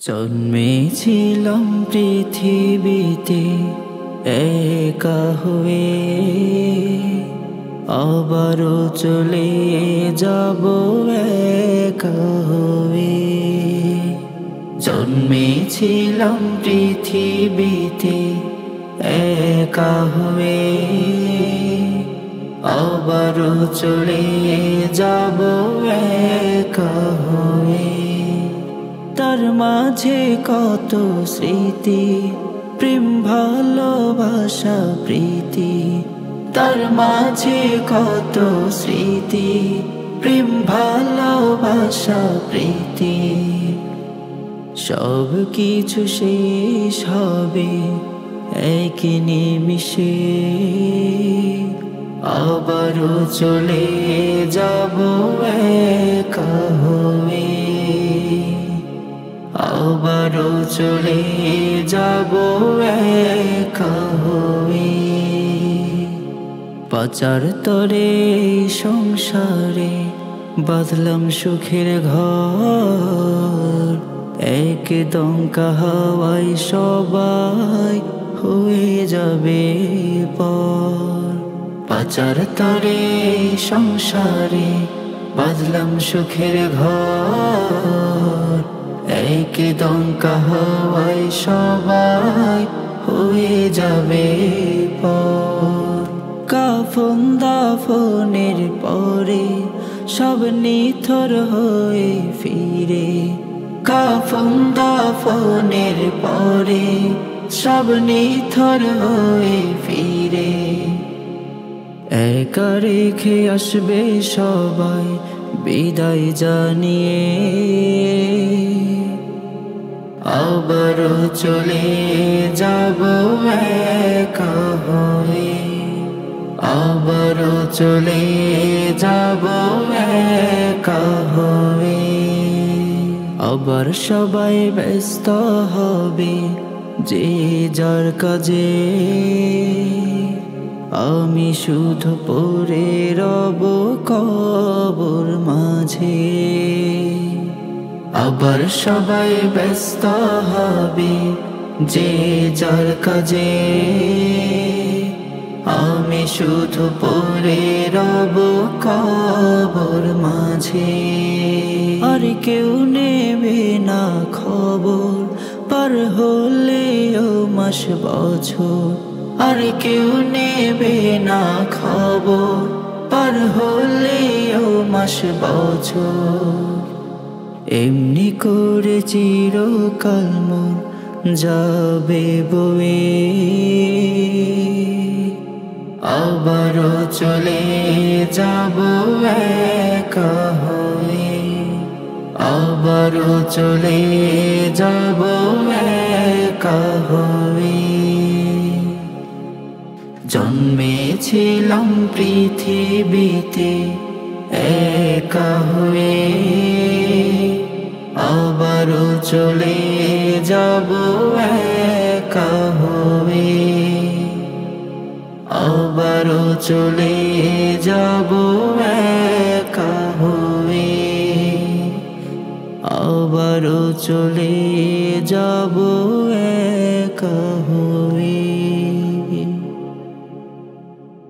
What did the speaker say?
জন্মেছিলাম পৃথিবীতে একা হয়ে, আবারও চলে যাব একা হয়ে। জন্মেছিলাম পৃথিবীতে একা হয়ে, আবারও চলে যাব একা হয়ে। তার মাঝে কত স্মৃতি, প্রেম ভালোবাসা প্রীতি। তার মাঝে কত স্মৃতি, প্রেম ভালোবাসা প্রীতি। সব কিছু শেষ হবে এক নিমিষে, আবারও চলে যাব একা হয়ে। আবারও চলে যাব একা হয়ে। পাচার তরে সংসারে বাঁধলাম সুখের ঘর, একদম হাওয়ায় সবাই হয়ে যাবে পর। পাচার তরে সংসারে বাঁধলাম সুখের ঘর, একদম হাওয়ায় সবাই হয়ে যাবে পর। কাফন দাফনের পরে সব নিথর হয়ে ফিরে। কাফন দাফনের পরে সব নিথর হয়ে ফিরে। একা রেখে আসবে সবাই বিদায় জানিয়ে, আবারও চলে যাব একা হয়ে। আবারও চলে যাব একা হয়ে। আবার সবাই ব্যস্ত হবে যে যার কাজে, আমি শুধু পড়ে রব কবর মাঝে। আবার সবাই ব্যস্ত হবে যে যার কাজে, আমি শুধু পড়ে রব কবর মাঝে। আর কেউ নেবে না খবর পার হলেও মাস বছর। আর কেউ নেবে না খবর পার হলেও মাস বছর। এমনি করে চিরকাল মন যাবে বয়ে, আবারও চলে যাব একা হয়ে। আবারও চলে যাব একা হয়ে। জন্মেছিলাম পৃথিবীতে একা হয়ে, আবারও চলে যাব একা হয়ে। আবারও চলে যাব একা হয়ে। আবারও চলে যাব একা হয়ে।